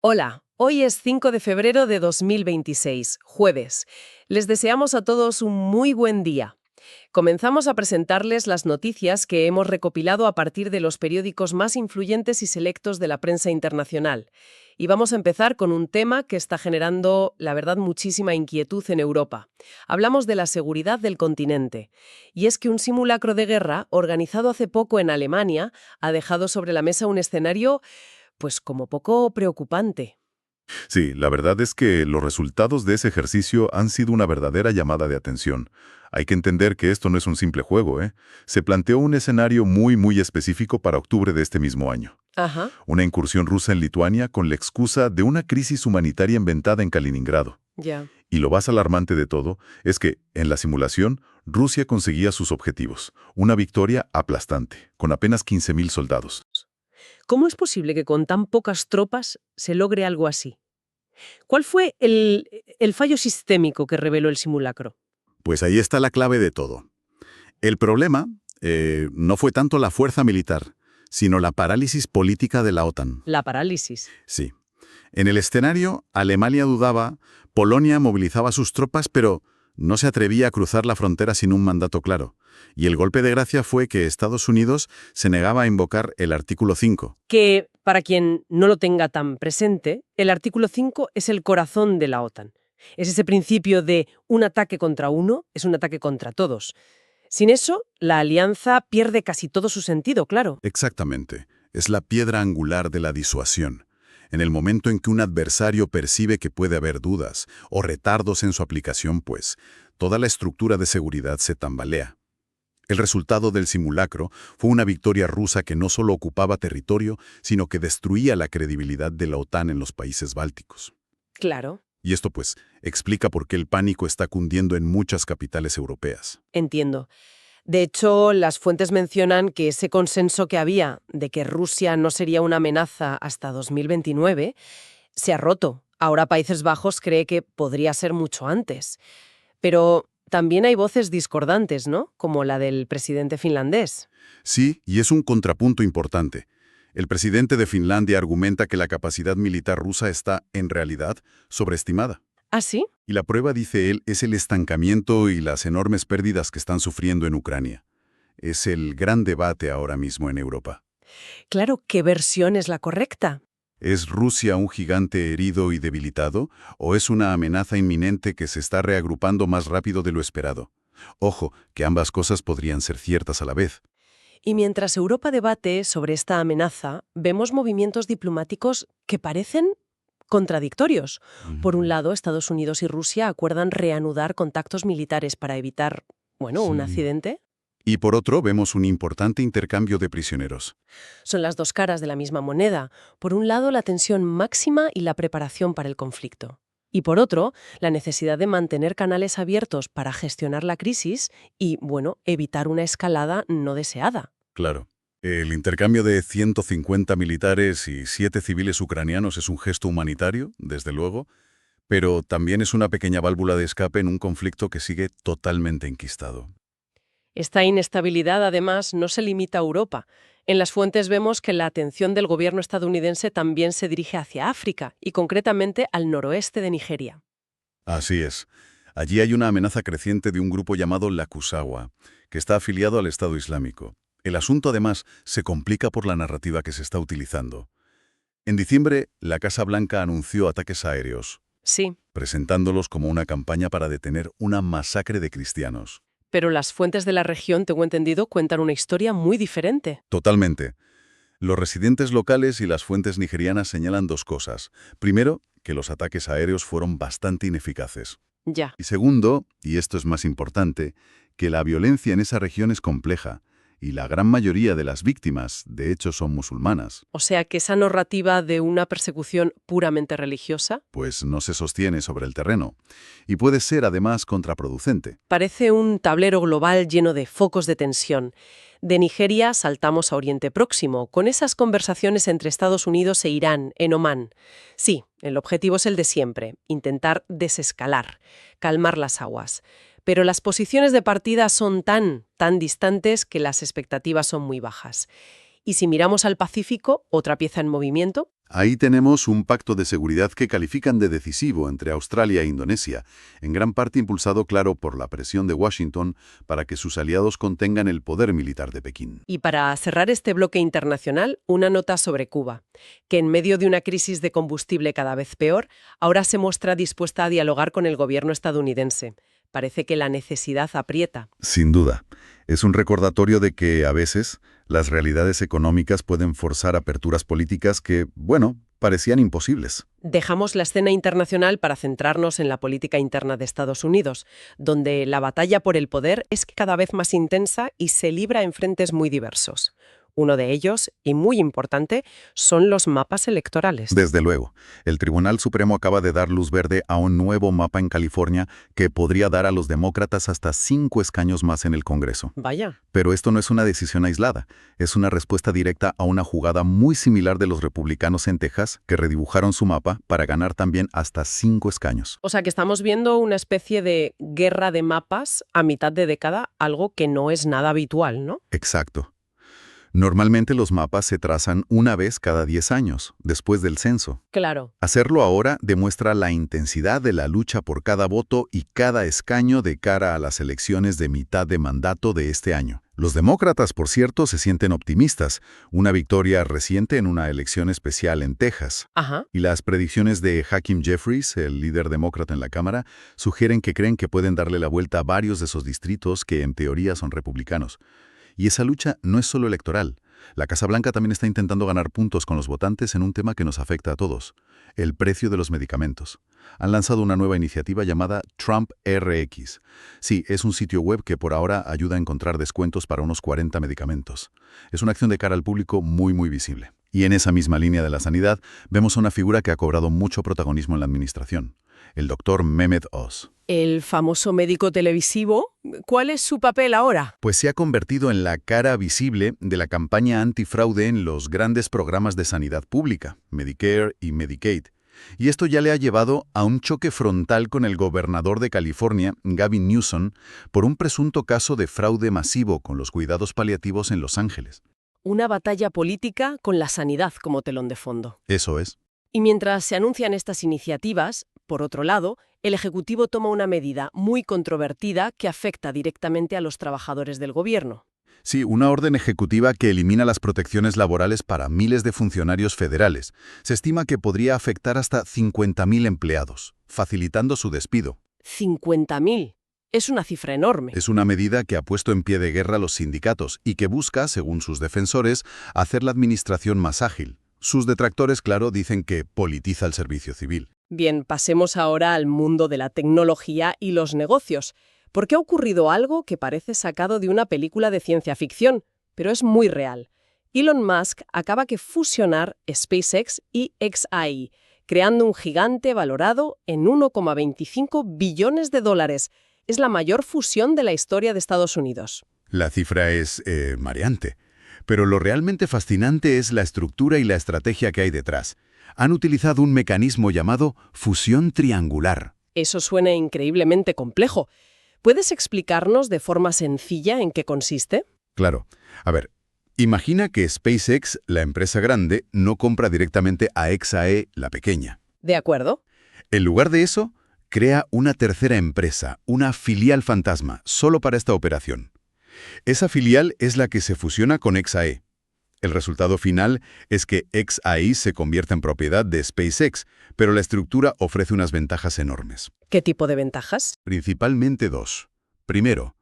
Hola, hoy es 5 de febrero de 2026, jueves. Les deseamos a todos un muy buen día. Comenzamos a presentarles las noticias que hemos recopilado a partir de los periódicos más influyentes y selectos de la prensa internacional. Y vamos a empezar con un tema que está generando, la verdad, muchísima inquietud en Europa. Hablamos de la seguridad del continente. Y es que un simulacro de guerra, organizado hace poco en Alemania, ha dejado sobre la mesa un escenario, pues como poco preocupante. Sí, la verdad es que los resultados de ese ejercicio han sido una verdadera llamada de atención. Hay que entender que esto no es un simple juego, ¿eh? Se planteó un escenario muy específico para octubre de este mismo año. Ajá, Una incursión rusa en Lituania con la excusa de una crisis humanitaria inventada en Kaliningrado. ya. Y lo más alarmante de todo es que, en la simulación, Rusia conseguía sus objetivos, una victoria aplastante, con apenas 15.000 soldados. ¿Cómo es posible que con tan pocas tropas se logre algo así? ¿Cuál fue el fallo sistémico que reveló el simulacro? Pues ahí está la clave de todo. El problema no fue tanto la fuerza militar, sino la parálisis política de la OTAN. La parálisis. Sí. En el escenario, Alemania dudaba, Polonia movilizaba sus tropas, pero no se atrevía a cruzar la frontera sin un mandato claro. Y el golpe de gracia fue que Estados Unidos se negaba a invocar el artículo 5. Que, para quien no lo tenga tan presente, el artículo 5 es el corazón de la OTAN. Es ese principio de un ataque contra uno es un ataque contra todos. Sin eso, la alianza pierde casi todo su sentido, claro. Exactamente. Es la piedra angular de la disuasión. En el momento en que un adversario percibe que puede haber dudas o retardos en su aplicación, pues, toda la estructura de seguridad se tambalea. El resultado del simulacro fue una victoria rusa que no solo ocupaba territorio, sino que destruía la credibilidad de la OTAN en los países bálticos. Claro, Y esto, pues, explica por qué el pánico está cundiendo en muchas capitales europeas. entiendo. De hecho, las fuentes mencionan que ese consenso que había de que Rusia no sería una amenaza hasta 2029 se ha roto. Ahora Países Bajos cree que podría ser mucho antes. Pero también hay voces discordantes, ¿no? Como la del presidente finlandés. Sí, y es un contrapunto importante. El presidente de Finlandia argumenta que la capacidad militar rusa está, en realidad, sobreestimada. ¿Ah, sí? Y la prueba, dice él, es el estancamiento y las enormes pérdidas que están sufriendo en Ucrania. Es el gran debate ahora mismo en Europa. Claro, ¿qué versión es la correcta? ¿Es Rusia un gigante herido y debilitado, o es una amenaza inminente que se está reagrupando más rápido de lo esperado? Ojo, que ambas cosas podrían ser ciertas a la vez. Y mientras Europa debate sobre esta amenaza, vemos movimientos diplomáticos que parecen contradictorios. Por un lado, Estados Unidos y Rusia acuerdan reanudar contactos militares para evitar, bueno, un Sí. accidente. Y por otro, vemos un importante intercambio de prisioneros. Son las dos caras de la misma moneda. Por un lado, la tensión máxima y la preparación para el conflicto. Y por otro, la necesidad de mantener canales abiertos para gestionar la crisis y, bueno, evitar una escalada no deseada. Claro. El intercambio de 150 militares y 7 civiles ucranianos es un gesto humanitario, desde luego, pero también es una pequeña válvula de escape en un conflicto que sigue totalmente enquistado. Esta inestabilidad, además, no se limita a Europa. En las fuentes vemos que la atención del gobierno estadounidense también se dirige hacia África y concretamente al noroeste de Nigeria. Así es. Allí hay una amenaza creciente de un grupo llamado la Kusawa, que está afiliado al Estado Islámico. El asunto, además, se complica por la narrativa que se está utilizando. En diciembre, la Casa Blanca anunció ataques aéreos, Sí, presentándolos como una campaña para detener una masacre de cristianos. pero las fuentes de la región, tengo entendido, cuentan una historia muy diferente. Totalmente. Los residentes locales y las fuentes nigerianas señalan dos cosas. Primero, que los ataques aéreos fueron bastante ineficaces. Ya. Y segundo, y esto es más importante, que la violencia en esa región es compleja y la gran mayoría de las víctimas, de hecho, son musulmanas. O sea que esa narrativa de una persecución puramente religiosa Pues no se sostiene sobre el terreno y puede ser además contraproducente. parece un tablero global lleno de focos de tensión. De Nigeria saltamos a Oriente Próximo, con esas conversaciones entre Estados Unidos e Irán, en Omán. Sí, el objetivo es el de siempre, intentar desescalar, calmar las aguas. Pero las posiciones de partida son tan distantes que las expectativas son muy bajas. Y si miramos al Pacífico, otra pieza en movimiento, Ahí tenemos un pacto de seguridad que califican de decisivo entre Australia e Indonesia, en gran parte impulsado, claro, por la presión de Washington para que sus aliados contengan el poder militar de Pekín. Y para cerrar este bloque internacional, una nota sobre Cuba, que en medio de una crisis de combustible cada vez peor, ahora se muestra dispuesta a dialogar con el gobierno estadounidense. Parece que la necesidad aprieta. Sin duda. Es un recordatorio de que, a veces, las realidades económicas pueden forzar aperturas políticas que, bueno, parecían imposibles. Dejamos la escena internacional para centrarnos en la política interna de Estados Unidos, donde la batalla por el poder es cada vez más intensa y se libra en frentes muy diversos. Uno de ellos, y muy importante, son los mapas electorales. Desde luego, el Tribunal Supremo acaba de dar luz verde a un nuevo mapa en California que podría dar a los demócratas hasta 5 escaños más en el Congreso. Vaya. Pero esto no es una decisión aislada, es una respuesta directa a una jugada muy similar de los republicanos en Texas, que redibujaron su mapa para ganar también hasta 5 escaños. O sea que estamos viendo una especie de guerra de mapas a mitad de década, algo que no es nada habitual, ¿no? Exacto. Normalmente los mapas se trazan una vez cada 10 años, después del censo. Claro. Hacerlo ahora demuestra la intensidad de la lucha por cada voto y cada escaño de cara a las elecciones de mitad de mandato de este año. Los demócratas, por cierto, se sienten optimistas. Una victoria reciente en una elección especial en Texas. Ajá. Y las predicciones de Hakeem Jeffries, el líder demócrata en la Cámara, sugieren que creen que pueden darle la vuelta a varios de esos distritos que en teoría son republicanos. Y esa lucha no es solo electoral. La Casa Blanca también está intentando ganar puntos con los votantes en un tema que nos afecta a todos, el precio de los medicamentos. Han lanzado una nueva iniciativa llamada Trump RX. Sí, es un sitio web que por ahora ayuda a encontrar descuentos para unos 40 medicamentos. Es una acción de cara al público muy visible. Y en esa misma línea de la sanidad, vemos a una figura que ha cobrado mucho protagonismo en la administración, el Dr. Mehmet Oz. El famoso médico televisivo, ¿cuál es su papel ahora? Pues se ha convertido en la cara visible de la campaña antifraude en los grandes programas de sanidad pública, Medicare y Medicaid. Y esto ya le ha llevado a un choque frontal con el gobernador de California, Gavin Newsom, por un presunto caso de fraude masivo con los cuidados paliativos en Los Ángeles. Una batalla política con la sanidad como telón de fondo. Eso es. Y mientras se anuncian estas iniciativas, por otro lado, el Ejecutivo toma una medida muy controvertida que afecta directamente a los trabajadores del gobierno. Sí, una orden ejecutiva que elimina las protecciones laborales para miles de funcionarios federales. Se estima que podría afectar hasta 50.000 empleados, facilitando su despido. 50.000. Es una cifra enorme. Es una medida que ha puesto en pie de guerra a los sindicatos y que busca, según sus defensores, hacer la administración más ágil. Sus detractores, claro, dicen que politiza el servicio civil. Bien, pasemos ahora al mundo de la tecnología y los negocios, porque ha ocurrido algo que parece sacado de una película de ciencia ficción, pero es muy real. Elon Musk acaba de fusionar SpaceX y xAI, creando un gigante valorado en 1,25 billones de dólares. Es la mayor fusión de la historia de Estados Unidos. La cifra es mareante. Pero lo realmente fascinante es la estructura y la estrategia que hay detrás. Han utilizado un mecanismo llamado fusión triangular. Eso suena increíblemente complejo. ¿Puedes explicarnos de forma sencilla en qué consiste? Claro. A ver, imagina que SpaceX, la empresa grande, no compra directamente a xAI, la pequeña. De acuerdo. En lugar de eso, crea una tercera empresa, una filial fantasma, solo para esta operación. Esa filial es la que se fusiona con xAI. El resultado final es que xAI se convierte en propiedad de SpaceX, pero la estructura ofrece unas ventajas enormes. ¿Qué tipo de ventajas? Principalmente 2. Primero,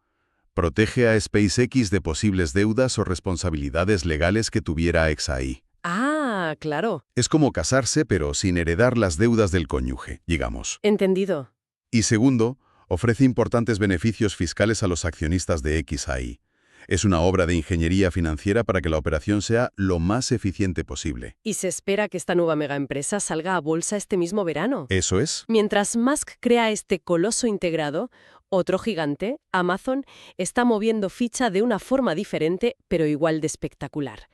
protege a SpaceX de posibles deudas o responsabilidades legales que tuviera xAI. Ah, claro. Es como casarse, pero sin heredar las deudas del cónyuge, digamos. Entendido. Y segundo, ofrece importantes beneficios fiscales a los accionistas de xAI. Es una obra de ingeniería financiera para que la operación sea lo más eficiente posible. Y se espera que esta nueva megaempresa salga a bolsa este mismo verano. ¿Eso es? Mientras Musk crea este coloso integrado, otro gigante, Amazon, está moviendo ficha de una forma diferente, pero igual de espectacular.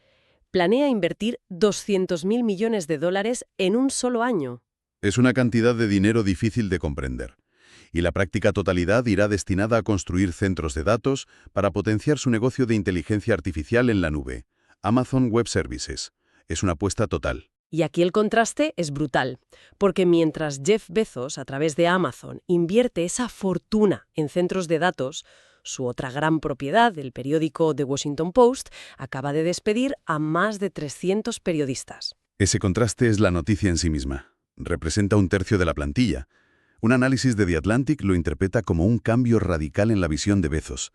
Planea invertir 200.000 millones de dólares en un solo año. Es una cantidad de dinero difícil de comprender. Y la práctica totalidad irá destinada a construir centros de datos para potenciar su negocio de inteligencia artificial en la nube, Amazon Web Services. Es una apuesta total. Y aquí el contraste es brutal, porque mientras Jeff Bezos, a través de Amazon, invierte esa fortuna en centros de datos, su otra gran propiedad, el periódico The Washington Post, acaba de despedir a más de 300 periodistas. Ese contraste es la noticia en sí misma. Representa un tercio de la plantilla. Un análisis de The Atlantic lo interpreta como un cambio radical en la visión de Bezos.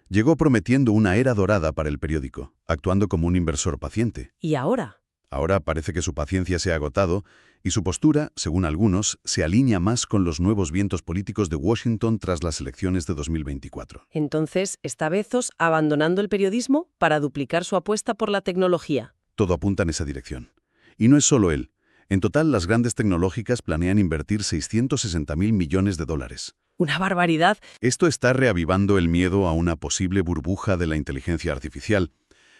Llegó prometiendo una era dorada para el periódico, actuando como un inversor paciente. ¿Y ahora? Ahora parece que su paciencia se ha agotado y su postura, según algunos, se alinea más con los nuevos vientos políticos de Washington tras las elecciones de 2024. Entonces, ¿está Bezos abandonando el periodismo para duplicar su apuesta por la tecnología? Todo apunta en esa dirección. Y no es solo él. En total, las grandes tecnológicas planean invertir $660.000 millones. ¡Una barbaridad! Esto está reavivando el miedo a una posible burbuja de la inteligencia artificial.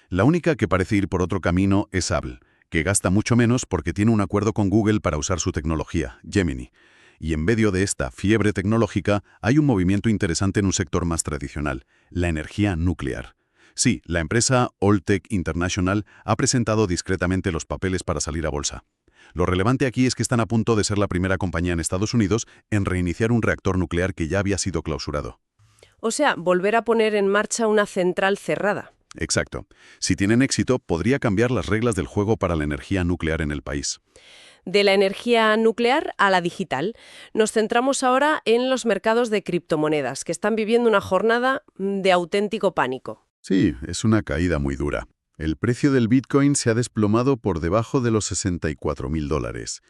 La única que parece ir por otro camino es Apple, que gasta mucho menos porque tiene un acuerdo con Google para usar su tecnología, Gemini. Y en medio de esta fiebre tecnológica hay un movimiento interesante en un sector más tradicional, la energía nuclear. Sí, la empresa Holtec International ha presentado discretamente los papeles para salir a bolsa. Lo relevante aquí es que están a punto de ser la primera compañía en Estados Unidos en reiniciar un reactor nuclear que ya había sido clausurado. O sea, volver a poner en marcha una central cerrada. Exacto. Si tienen éxito, podría cambiar las reglas del juego para la energía nuclear en el país. De la energía nuclear a la digital, nos centramos ahora en los mercados de criptomonedas, que están viviendo una jornada de auténtico pánico. Sí, es una caída muy dura. El precio del Bitcoin se ha desplomado por debajo de los $64.000.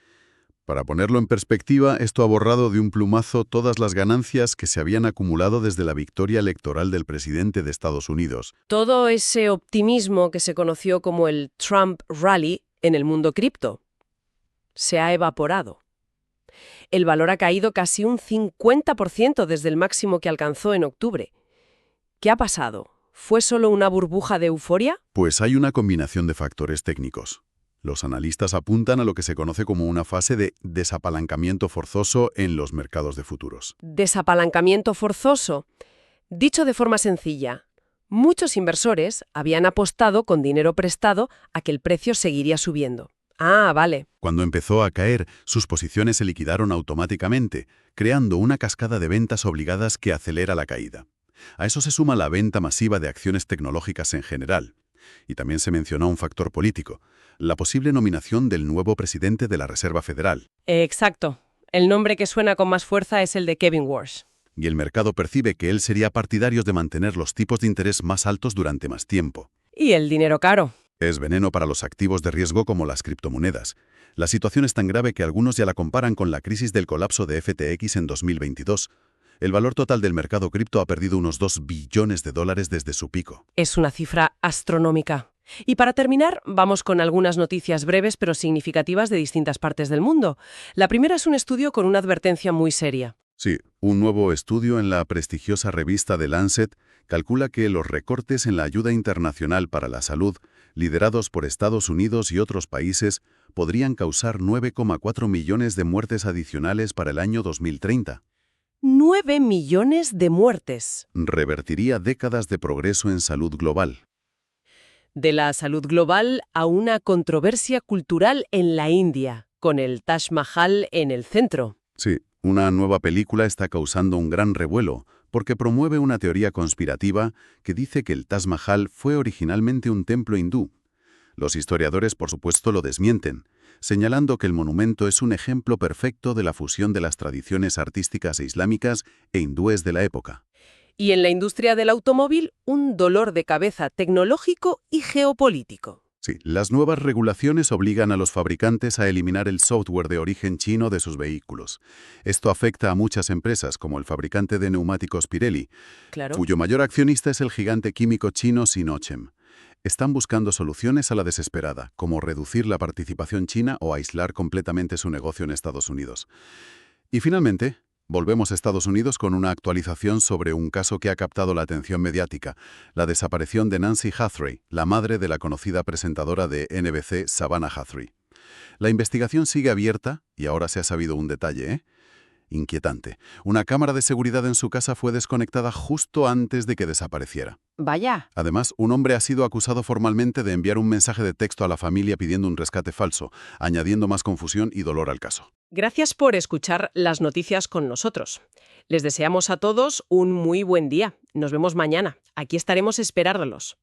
Para ponerlo en perspectiva, esto ha borrado de un plumazo todas las ganancias que se habían acumulado desde la victoria electoral del presidente de Estados Unidos. Todo ese optimismo que se conoció como el Trump Rally en el mundo cripto se ha evaporado. El valor ha caído casi un 50% desde el máximo que alcanzó en octubre. ¿Qué ha pasado? ¿Fue solo una burbuja de euforia? Pues hay una combinación de factores técnicos. Los analistas apuntan a lo que se conoce como una fase de desapalancamiento forzoso en los mercados de futuros. Desapalancamiento forzoso. Dicho de forma sencilla, muchos inversores habían apostado con dinero prestado a que el precio seguiría subiendo. Ah, vale. Cuando empezó a caer, sus posiciones se liquidaron automáticamente, creando una cascada de ventas obligadas que acelera la caída. A eso se suma la venta masiva de acciones tecnológicas en general. Y también se mencionó un factor político, la posible nominación del nuevo presidente de la Reserva Federal. Exacto. El nombre que suena con más fuerza es el de Kevin Warsh. Y el mercado percibe que él sería partidario de mantener los tipos de interés más altos durante más tiempo. Y el dinero caro. Es veneno para los activos de riesgo como las criptomonedas. La situación es tan grave que algunos ya la comparan con la crisis del colapso de FTX en 2022. El valor total del mercado cripto ha perdido unos $2 billones desde su pico. Es una cifra astronómica. Y para terminar, vamos con algunas noticias breves pero significativas de distintas partes del mundo. La primera es un estudio con una advertencia muy seria. Sí, un nuevo estudio en la prestigiosa revista The Lancet calcula que los recortes en la ayuda internacional para la salud, liderados por Estados Unidos y otros países, podrían causar 9,4 millones de muertes adicionales para el año 2030. 9 millones de muertes. Revertiría décadas de progreso en salud global. De la salud global a una controversia cultural en la India, con el Taj Mahal en el centro. Sí, una nueva película está causando un gran revuelo, porque promueve una teoría conspirativa que dice que el Taj Mahal fue originalmente un templo hindú. Los historiadores, por supuesto, lo desmienten, señalando que el monumento es un ejemplo perfecto de la fusión de las tradiciones artísticas islámicas e hindúes de la época. Y en la industria del automóvil, un dolor de cabeza tecnológico y geopolítico. Sí, las nuevas regulaciones obligan a los fabricantes a eliminar el software de origen chino de sus vehículos. Esto afecta a muchas empresas, como el fabricante de neumáticos Pirelli, Claro. cuyo mayor accionista es el gigante químico chino Sinochem. Están buscando soluciones a la desesperada, como reducir la participación china o aislar completamente su negocio en Estados Unidos. Y finalmente, volvemos a Estados Unidos con una actualización sobre un caso que ha captado la atención mediática, la desaparición de Nancy Hathaway, la madre de la conocida presentadora de NBC, Savannah Hathaway. La investigación sigue abierta, y ahora se ha sabido un detalle, Inquietante. Una cámara de seguridad en su casa fue desconectada justo antes de que desapareciera. Vaya. Además, un hombre ha sido acusado formalmente de enviar un mensaje de texto a la familia pidiendo un rescate falso, añadiendo más confusión y dolor al caso. Gracias por escuchar las noticias con nosotros. Les deseamos a todos un muy buen día. Nos vemos mañana. Aquí estaremos esperándolos.